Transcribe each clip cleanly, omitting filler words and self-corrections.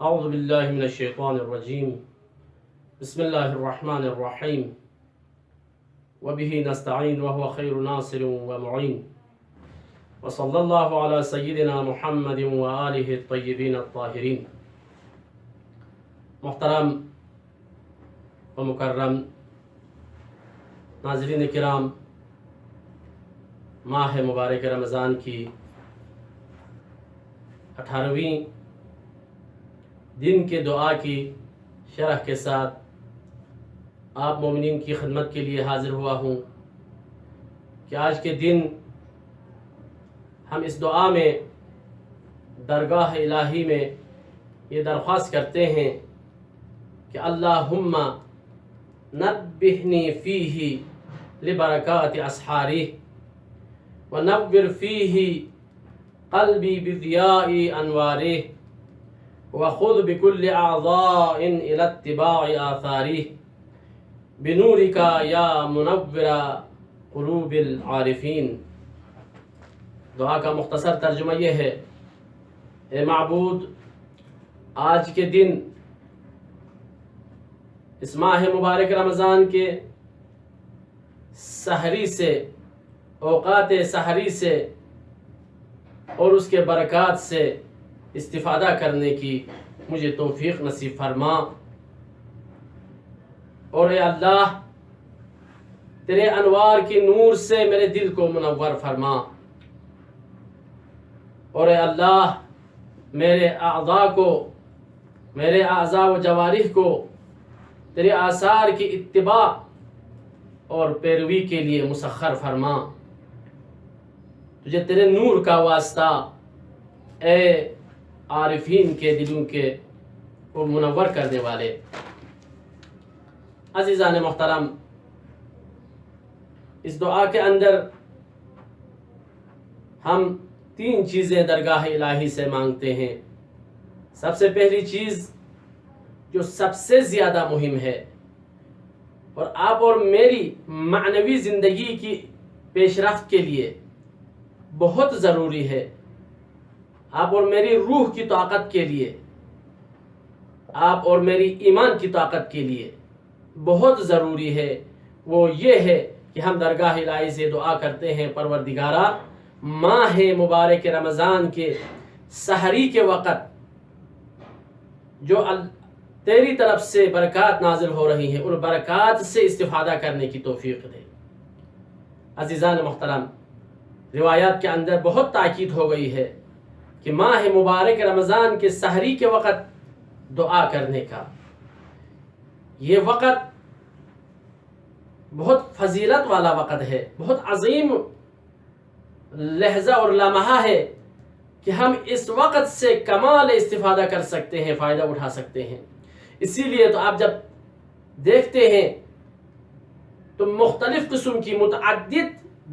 اعوذ باللہ من الشیطان الرجیم بسم اللہ الرحمن الرحیم وبہ نستعین وهو خیر ناصر ومعین وصلی اللہ علی سیدنا محمد وآلہ الطیبین الطاہرین۔ محترم و مکرم ناظرین کرام، ماہ مبارک رمضان کی 18ویں دن کے دعا کی شرح کے ساتھ آپ مومنین کی خدمت کے لیے حاضر ہوا ہوں کہ آج کے دن ہم اس دعا میں درگاہ الہی میں یہ درخواست کرتے ہیں کہ اللہم نبہنی فیہ لبرکات اسحارہ ونور فیہ قلبی بضیاء انوارہ وخذ بكل اعضاء الى اتباع آثارہ بنورک یا منور قلوب العارفین۔ دعا کا مختصر ترجمہ یہ ہے: اے معبود، آج کے دن اس ماہ مبارک رمضان کے سحری سے، اوقات سحری سے اور اس کے برکات سے استفادہ کرنے کی مجھے توفیق نصیب فرما، اور اے اللہ تیرے انوار کی نور سے میرے دل کو منور فرما، اور اے اللہ میرے اعضاء و جوارح کو تیرے آثار کی اتباع اور پیروی کے لیے مسخر فرما۔ تجھے تیرے نور کا واسطہ اے عارفین کے دلوں کے وہ منور کرنے والے۔ عزیزان محترم، اس دعا کے اندر ہم 3 چیزیں درگاہ الہی سے مانگتے ہیں۔ سب سے پہلی چیز جو سب سے زیادہ مہم ہے اور آپ اور میری معنوی زندگی کی پیش رفت کے لیے بہت ضروری ہے، آپ اور میری روح کی طاقت کے لیے، آپ اور میری ایمان کی طاقت کے لیے بہت ضروری ہے، وہ یہ ہے کہ ہم درگاہ الہی سے دعا کرتے ہیں: پروردگارا، ماہ مبارک رمضان کے سحری کے وقت جو تیری طرف سے برکات نازل ہو رہی ہیں، ان برکات سے استفادہ کرنے کی توفیق دے۔ عزیزان محترم، روایات کے اندر بہت تاکید ہو گئی ہے کہ ماہ مبارک رمضان کے سحری کے وقت دعا کرنے کا یہ وقت بہت فضیلت والا وقت ہے، بہت عظیم لحظہ اور لمحہ ہے کہ ہم اس وقت سے کمال استفادہ کر سکتے ہیں، فائدہ اٹھا سکتے ہیں۔ اسی لیے تو آپ جب دیکھتے ہیں تو مختلف قسم کی متعدد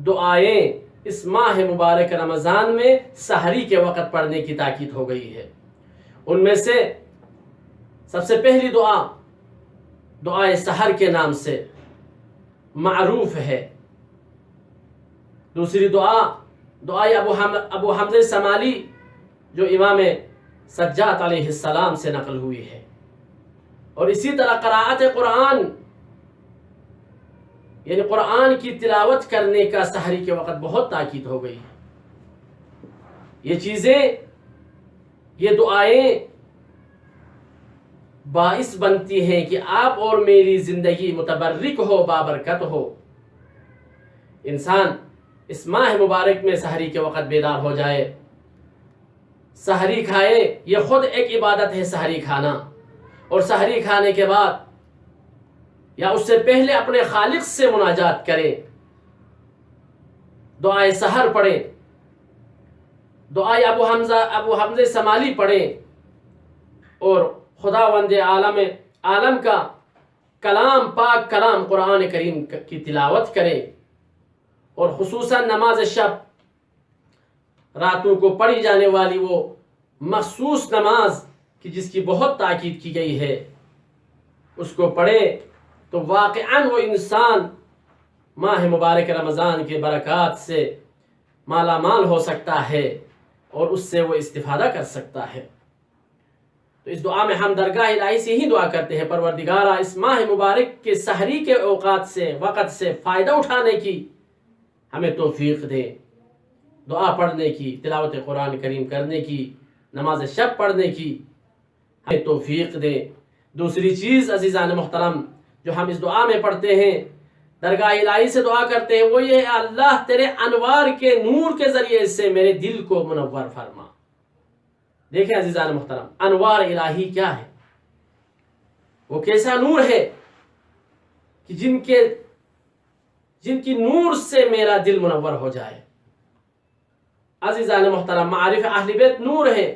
دعائیں اس ماہ مبارک رمضان میں سحری کے وقت پڑھنے کی تاکید ہو گئی ہے۔ ان میں سے سب سے پہلی دعا دعائے سحر کے نام سے معروف ہے۔ دوسری دعا دعائے ابو حمزہ سمالی جو امام سجاد علیہ السلام سے نقل ہوئی ہے، اور اسی طرح قراءت قرآن، یعنی قرآن کی تلاوت کرنے کا سحری کے وقت بہت تاکید ہو گئی ہے۔ یہ چیزیں، یہ دعائیں باعث بنتی ہیں کہ آپ اور میری زندگی متبرک ہو، بابرکت ہو۔ انسان اس ماہ مبارک میں سحری کے وقت بیدار ہو جائے، سحری کھائے، یہ خود ایک عبادت ہے سحری کھانا، اور سحری کھانے کے بعد یا اس سے پہلے اپنے خالق سے مناجات کرے، دعائے سحر پڑھے، دعائے ابو حمزہ سمالی پڑھے، اور خداوند عالم کا کلام، پاک کلام قرآن کریم کی تلاوت کرے، اور خصوصاً نماز شب، راتوں کو پڑھی جانے والی وہ مخصوص نماز کہ جس کی بہت تاکید کی گئی ہے، اس کو پڑھے تو واقعاً وہ انسان ماہ مبارک رمضان کے برکات سے مالا مال ہو سکتا ہے اور اس سے وہ استفادہ کر سکتا ہے۔ تو اس دعا میں ہم درگاہ الہی سے ہی دعا کرتے ہیں، پروردگارا اس ماہ مبارک کے سحری کے اوقات سے، وقت سے فائدہ اٹھانے کی ہمیں توفیق دے، دعا پڑھنے کی، تلاوت قرآن کریم کرنے کی، نماز شب پڑھنے کی ہمیں توفیق دے۔ دوسری چیز عزیزان محترم جو ہم اس دعا میں پڑھتے ہیں، درگاہ الہی سے دعا کرتے ہیں، وہ یہ ہے اللہ تیرے انوار کے نور کے ذریعے سے میرے دل کو منور فرما۔ دیکھیں عزیزان محترم، انوار الہی کیا ہے؟ وہ کیسا نور ہے کہ جن کی نور سے میرا دل منور ہو جائے۔ عزیزان محترم، معارف اہل بیت نور ہے،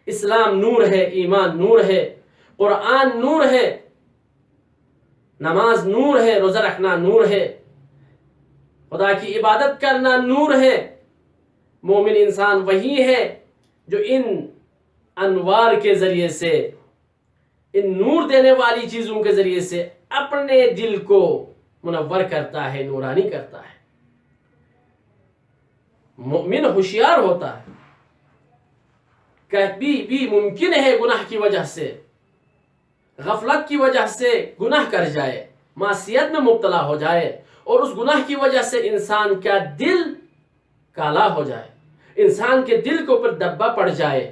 اسلام نور ہے، ایمان نور ہے، قرآن نور ہے، نماز نور ہے، روزہ رکھنا نور ہے، خدا کی عبادت کرنا نور ہے۔ مومن انسان وہی ہے جو ان انوار کے ذریعے سے، ان نور دینے والی چیزوں کے ذریعے سے اپنے دل کو منور کرتا ہے، نورانی کرتا ہے۔ مومن ہوشیار ہوتا ہے، کبھی بھی ممکن ہے گناہ کی وجہ سے، غفلت کی وجہ سے گناہ کر جائے، معصیت میں مبتلا ہو جائے، اور اس گناہ کی وجہ سے انسان کا دل کالا ہو جائے، انسان کے دل کے اوپر دبا پڑ جائے،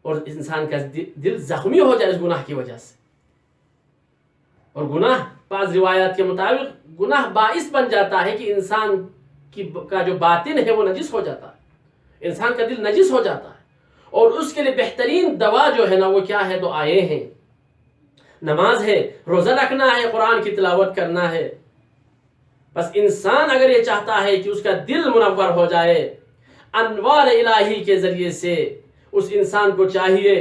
اور انسان کا دل زخمی ہو جائے اس گناہ کی وجہ سے۔ اور گناہ بعض روایات کے مطابق گناہ باعث بن جاتا ہے کہ انسان کا جو باطن ہے وہ نجس ہو جاتا ہے، انسان کا دل نجس ہو جاتا ہے، اور اس کے لیے بہترین دوا جو ہے نا وہ کیا ہے؟ دعائیں ہیں، نماز ہے، روزہ رکھنا ہے، قرآن کی تلاوت کرنا ہے۔ بس انسان اگر یہ چاہتا ہے کہ اس کا دل منور ہو جائے انوار الہی کے ذریعے سے، اس انسان کو چاہیے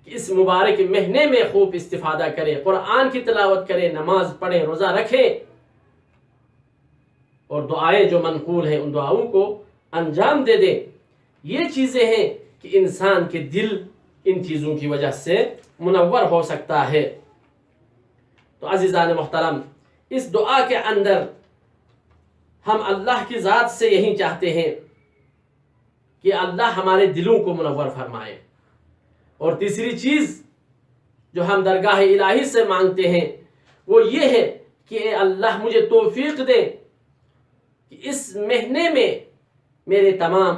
کہ اس مبارک مہینے میں خوب استفادہ کرے، قرآن کی تلاوت کرے، نماز پڑھے، روزہ رکھے، اور دعائیں جو منقول ہیں ان دعاؤں کو انجام دے دے۔ یہ چیزیں ہیں کہ انسان کے دل ان چیزوں کی وجہ سے منور ہو سکتا ہے۔ تو عزیزان محترم، اس دعا کے اندر ہم اللہ کی ذات سے یہی چاہتے ہیں کہ اللہ ہمارے دلوں کو منور فرمائے۔ اور تیسری چیز جو ہم درگاہ الہی سے مانگتے ہیں وہ یہ ہے کہ اے اللہ مجھے توفیق دے کہ اس مہینے میں میرے تمام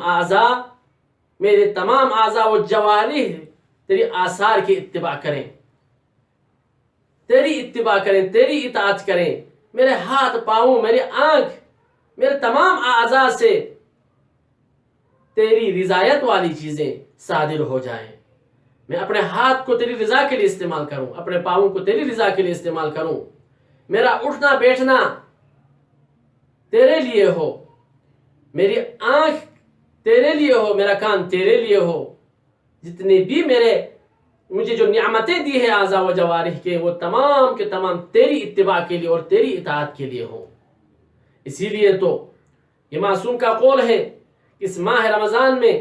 اعضاء و جوارح تیری آثار کی اتباع کریں، تیری اتباع کریں، تیری اطاعت کریں، میرے ہاتھ پاؤں، میری آنکھ، میرے تمام اعضاء سے تیری رضایت والی چیزیں صادر ہو جائیں۔ میں اپنے ہاتھ کو تیری رضا کے لیے استعمال کروں، اپنے پاؤں کو تیری رضا کے لیے استعمال کروں، میرا اٹھنا بیٹھنا تیرے لیے ہو، میری آنکھ تیرے لیے ہو، میرا کان تیرے لیے ہو، جتنے بھی مجھے جو نعمتیں دی ہیں اعضاء و جوارح کے، وہ تمام کے تمام تیری اتباع کے لیے اور تیری اطاعت کے لیے ہوں۔ اسی لیے تو یہ معصوم کا قول ہے، اس ماہ رمضان میں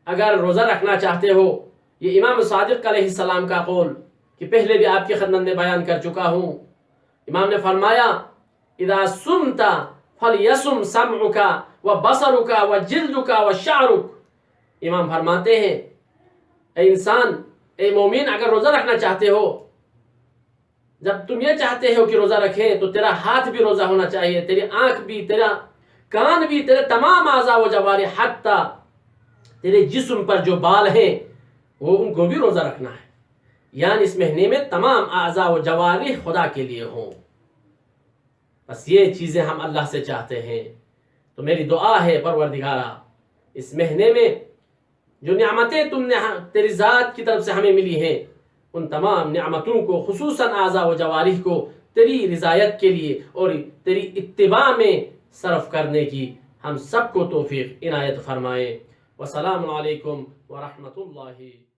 اگر روزہ رکھنا چاہتے ہو، یہ امام صادق علیہ السلام کا قول کہ پہلے بھی آپ کی خدمت میں بیان کر چکا ہوں۔ امام نے فرمایا اذا صمت فلیصم سمعک وبصرک وجلدک وشعرک۔ امام فرماتے ہیں اے انسان، اے مومن، اگر روزہ رکھنا چاہتے ہو، جب تم یہ چاہتے ہو کہ روزہ رکھیں تو تیرا ہاتھ بھی روزہ ہونا چاہیے، تیری آنکھ بھی، تیرا کان بھی، تیرے تمام اعضاء و جوارح، حتی تیرے جسم پر جو بال ہیں وہ ان کو بھی روزہ رکھنا ہے۔ یعنی اس مہینے میں تمام اعضاء و جوارح خدا کے لیے ہوں۔ بس یہ چیزیں ہم اللہ سے چاہتے ہیں۔ تو میری دعا ہے پروردگارا، اس مہینے میں جو نعمتیں تم نے تیری ذات کی طرف سے ہمیں ملی ہیں، ان تمام نعمتوں کو، خصوصاً اعضاء و جوارح کو تیری رضایت کے لیے اور تیری اتباع میں صرف کرنے کی ہم سب کو توفیق عنایت فرمائے۔ والسلام علیکم ورحمۃ اللہ